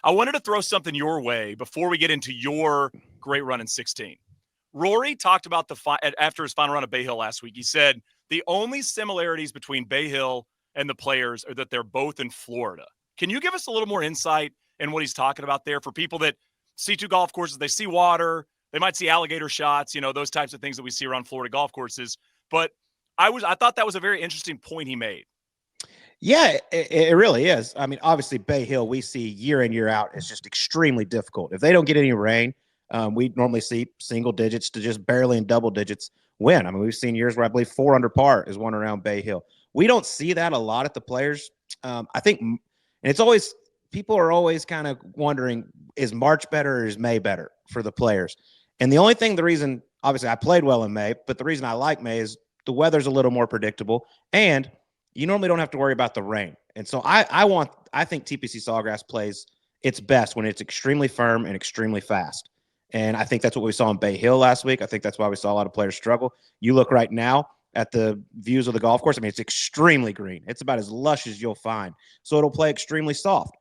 I wanted to throw something your way before we get into your great run in 16. Rory talked about after his final run of Bay Hill last week. He said the only similarities between Bay Hill and the players are that they're both in Florida. Can you give us a little more insight in what he's talking about there for people that see two golf courses? They see water, they might see alligator shots, those types of things that we see around Florida golf courses. But I thought that was a very interesting point he made. Yeah, it really is. I mean, obviously Bay Hill we see year in, year out is just extremely difficult. If they don't get any rain, we normally see single digits to just barely in double digits win. I mean, we've seen years where I believe 4 under par is won around Bay Hill. We don't see that a lot at the Players. I think, and it's always, people are always kind of wondering, is March better or is May better for the Players? And the reason, obviously I played well in May, but the reason I like May is the weather's a little more predictable and you normally don't have to worry about the rain. And so I think TPC Sawgrass plays its best when it's extremely firm and extremely fast. And I think that's what we saw in Bay Hill last week. I think that's why we saw a lot of players struggle. You look right now at the views of the golf course. I mean, it's extremely green. It's about as lush as you'll find. So it'll play extremely soft.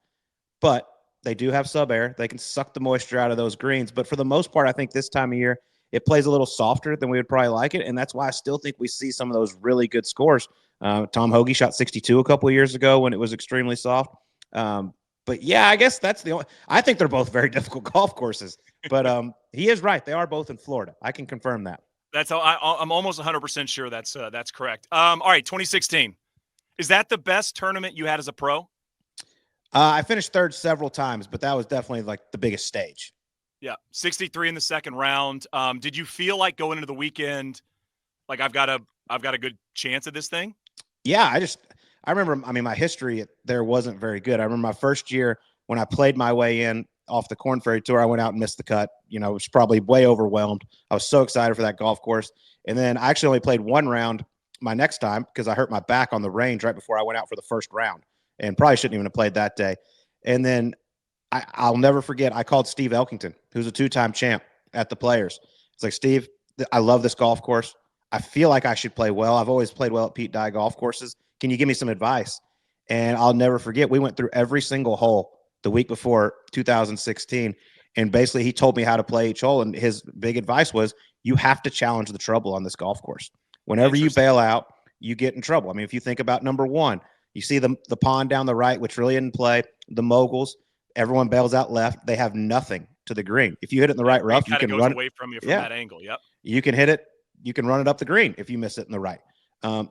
But they do have sub-air. They can suck the moisture out of those greens. But for the most part, I think this time of year, it plays a little softer than we would probably like it. And that's why I still think we see some of those really good scores. Tom Hoagie shot 62 a couple of years ago when it was extremely soft. But yeah, I guess that's I think they're both very difficult golf courses, but he is right. They are both in Florida. I can confirm that. That's how I'm almost 100% sure that's correct. All right. 2016. Is that the best tournament you had as a pro? I finished third several times, but that was definitely like the biggest stage. Yeah. 63 in the second round. Did you feel like going into the weekend, like I've got a good chance at this thing? Yeah, I remember, I mean, my history there wasn't very good. I remember my first year when I played my way in off the Corn Ferry Tour, I went out and missed the cut. Was probably way overwhelmed. I was so excited for that golf course. And then I actually only played one round my next time because I hurt my back on the range right before I went out for the first round and probably shouldn't even have played that day. And then I'll never forget, I called Steve Elkington, who's a 2-time champ at the Players. It's like, Steve, I love this golf course. I feel like I should play well. I've always played well at Pete Dye golf courses. Can you give me some advice? And I'll never forget, we went through every single hole the week before 2016. And basically he told me how to play each hole. And his big advice was, you have to challenge the trouble on this golf course. Whenever you bail out, you get in trouble. I mean, if you think about number one, you see the pond down the right, which really didn't play, the moguls, everyone bails out left. They have nothing to the green. If you hit it in the right rough, you can run away from you from that angle. Yep. You can hit it. You can run it up the green if you miss it in the right.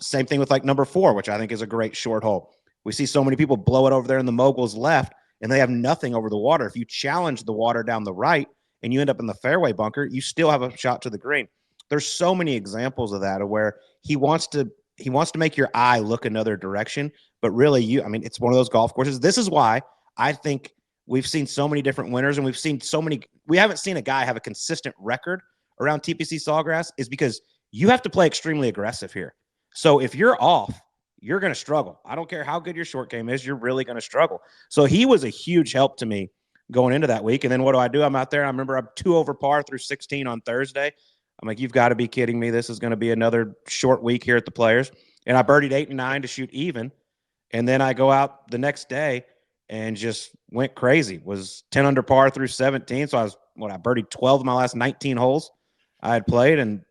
Same thing with like number 4, which I think is a great short hole. We see so many people blow it over there in the moguls left, and they have nothing over the water. If you challenge the water down the right and you end up in the fairway bunker, you still have a shot to the green. There's so many examples of that, of where he wants to make your eye look another direction, but really it's one of those golf courses. This is why I think we've seen so many different winners, and we haven't seen a guy have a consistent record around TPC Sawgrass, is because you have to play extremely aggressive here. So if you're off, you're going to struggle. I don't care how good your short game is, you're really going to struggle. So he was a huge help to me going into that week. And then what do? I'm out there. I remember I'm 2 over par through 16 on Thursday. I'm like, you've got to be kidding me. This is going to be another short week here at the Players. And I birdied 8 and 9 to shoot even. And then I go out the next day and just went crazy. Was 10 under par through 17. So I birdied 12 of my last 19 holes I had played. And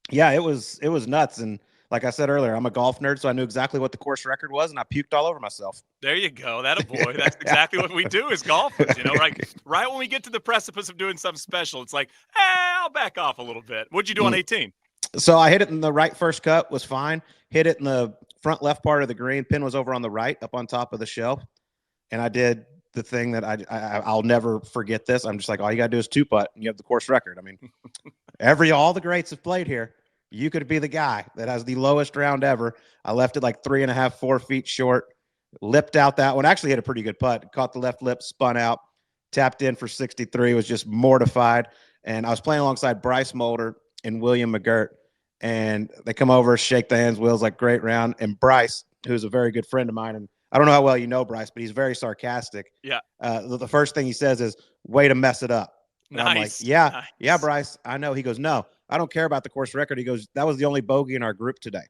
yeah, it was nuts. And like I said earlier, I'm a golf nerd, so I knew exactly what the course record was, and I puked all over myself. There you go. That a boy. That's exactly what we do as golfers. Right when we get to the precipice of doing something special, it's like, I'll back off a little bit. What'd you do on 18? So I hit it in the right first cut, was fine. Hit it in the front left part of the green. Pin was over on the right, up on top of the shelf. And I did the thing that I'll never forget this. I'm just like, all you got to do is 2-putt, and you have the course record. I mean, all the greats have played here. You could be the guy that has the lowest round ever. I left it like 3.5, 4 feet short, lipped out that one. Actually hit a pretty good putt. Caught the left lip, spun out, tapped in for 63, was just mortified. And I was playing alongside Bryce Mulder and William McGirt. And they come over, shake the hands. Will's like, great round. And Bryce, who's a very good friend of mine, and I don't know how well you know Bryce, but he's very sarcastic. Yeah. The first thing he says is, way to mess it up. And nice. I'm like, yeah, Bryce, I know. He goes, no, I don't care about the course record. He goes, that was the only bogey in our group today.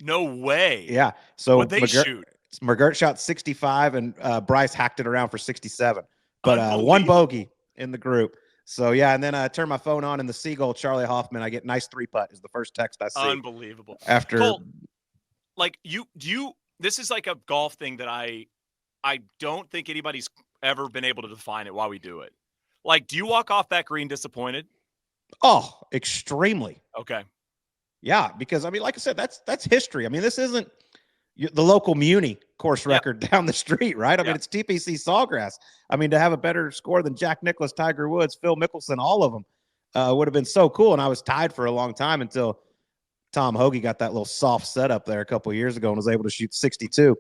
No way. Yeah. So What'd they shoot? McGirt shot 65 and Bryce hacked it around for 67. but one bogey in the group. So, yeah, and then I turn my phone on, and the Seagull, Charlie Hoffman, I get nice 3-putt is the first text I see. Unbelievable. After Colt, like this is like a golf thing that I don't think anybody's ever been able to define it while we do it. Like, do you walk off that green disappointed? Oh, extremely. Okay. Yeah, because, I mean, like I said, that's history. I mean, this isn't the local Muni course record down the street, right? I mean, it's TPC Sawgrass. I mean, to have a better score than Jack Nicklaus, Tiger Woods, Phil Mickelson, all of them would have been so cool. And I was tied for a long time until Tom Hoagie got that little soft setup there a couple of years ago and was able to shoot 62.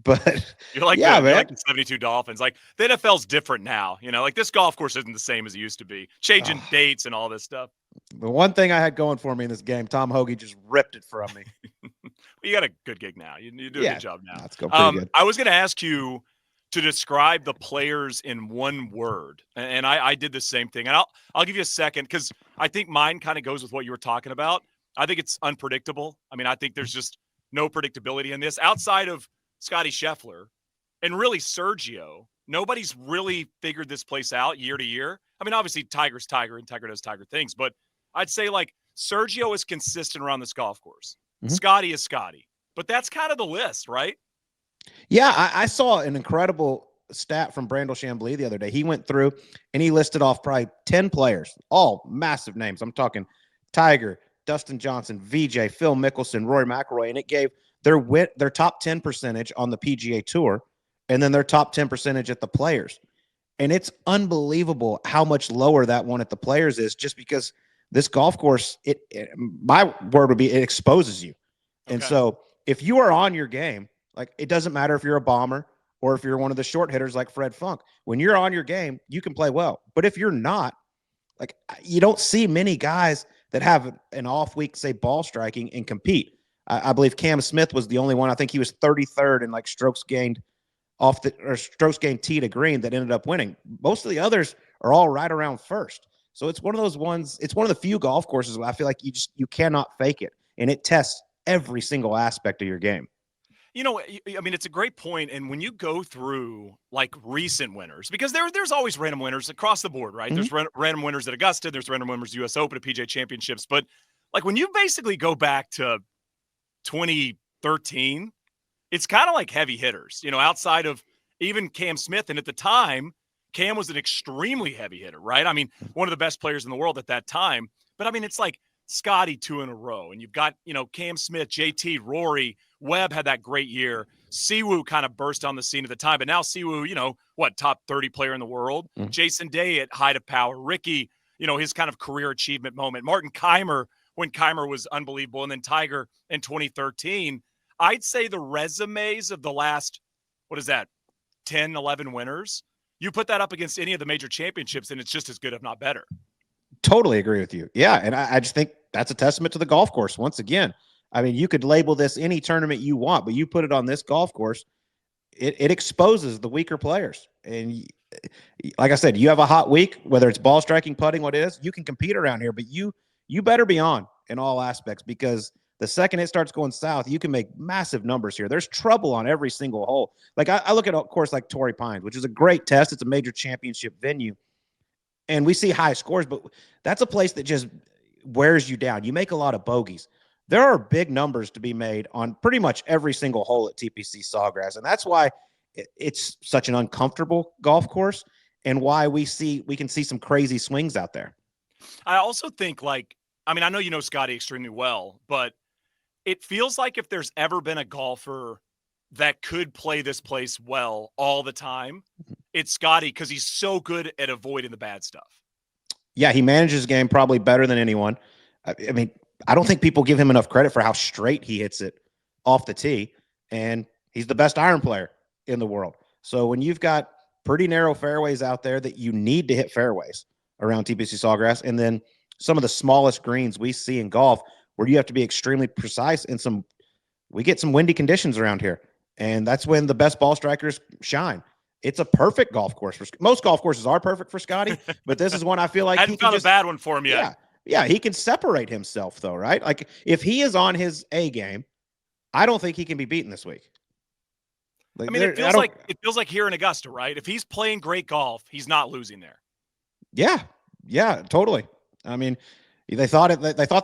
But you're like, man. You're like the 72 Dolphins. Like, the NFL's different now. You know, like, this golf course isn't the same as it used to be. Changing dates and all this stuff. The one thing I had going for me in this game, Tom Hoagie just ripped it from me. Well, you got a good gig now. You do a good job now. That's going pretty good. I was going to ask you to describe the players in one word, and I did the same thing. And I'll give you a second, because I think mine kind of goes with what you were talking about. I think it's unpredictable. I mean, I think there's just no predictability in this. Outside of Scotty Scheffler and really Sergio, nobody's really figured this place out year to year. I mean, obviously Tiger's Tiger and Tiger does Tiger things, but I'd say, like, Sergio is consistent around this golf course. Mm-hmm. Scotty is Scotty. But that's kind of the list, right? Yeah, I saw an incredible stat from Brandel Chambly the other day. He went through and he listed off probably 10 players, all massive names. I'm talking Tiger, Dustin Johnson, VJ, Phil Mickelson, Rory McIlroy, and it gave their top 10 percentage on the PGA Tour and then their top 10 percentage at the Players. And it's unbelievable how much lower that one at the Players is, just because this golf course, my word would be, it exposes you. Okay. And so if you are on your game, like, it doesn't matter if you're a bomber or if you're one of the short hitters like Fred Funk. When you're on your game, you can play well. But if you're not, like, you don't see many guys that have an off week, say, ball striking and compete. I believe Cam Smith was the only one. I think he was 33rd in, like, strokes gained tee to green that ended up winning. Most of the others are all right around first. So it's one of those ones. It's one of the few golf courses where I feel like you cannot fake it, and it tests every single aspect of your game. You know, I mean, it's a great point. And when you go through, like, recent winners, because there's always random winners across the board, right? Mm-hmm. There's random winners at Augusta, there's random winners at US Open, at PGA Championships. But, like, when you basically go back to 2013, it's kind of like heavy hitters, you know, outside of even Cam Smith. And at the time, Cam was an extremely heavy hitter, right? I mean, one of the best players in the world at that time. But, I mean, it's like Scotty 2 in a row. And you've got, you know, Cam Smith, JT, Rory, Webb had that great year. Siwoo kind of burst on the scene at the time. But now Siwoo, you know, top 30 player in the world. Mm-hmm. Jason Day at height of power. Ricky, you know, his kind of career achievement moment. Martin Keimer, when Keimer was unbelievable. And then Tiger in 2013. I'd say the resumes of the last, 10, 11 winners, you put that up against any of the major championships, and it's just as good, if not better. Totally agree with you. Yeah, and I just think that's a testament to the golf course. Once again, I mean, you could label this any tournament you want, but you put it on this golf course, it exposes the weaker players. And like I said, you have a hot week, whether it's ball striking, putting, what it is, you can compete around here, but you better be on in all aspects, because the second it starts going south, you can make massive numbers here. There's trouble on every single hole. Like, I look at a course like Torrey Pines, which is a great test. It's a major championship venue. And we see high scores, but that's a place that just wears you down. You make a lot of bogeys. There are big numbers to be made on pretty much every single hole at TPC Sawgrass. And that's why it's such an uncomfortable golf course, and why we can see some crazy swings out there. I also think, like, I mean, I know you know Scotty extremely well, but it feels like if there's ever been a golfer that could play this place well all the time, it's Scotty, because he's so good at avoiding the bad stuff. Yeah, he manages the game probably better than anyone. I mean, I don't think people give him enough credit for how straight he hits it off the tee, and he's the best iron player in the world. So when you've got pretty narrow fairways out there that you need to hit fairways around TPC Sawgrass, and then some of the smallest greens we see in golf where you have to be extremely precise, and we get some windy conditions around here. And that's when the best ball strikers shine. It's a perfect golf course. Most golf courses are perfect for Scotty, but this is one I feel like I hadn't found a bad one for him yet. Yeah, he can separate himself, though, right? Like, if he is on his A game, I don't think he can be beaten this week. Like, I mean, it feels like here in Augusta, right? If he's playing great golf, he's not losing there. Yeah, totally. I mean, they thought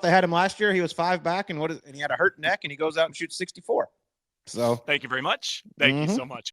they had him last year. He was 5 back, and he had a hurt neck, and he goes out and shoots 64. So thank you very much. Thank you so much.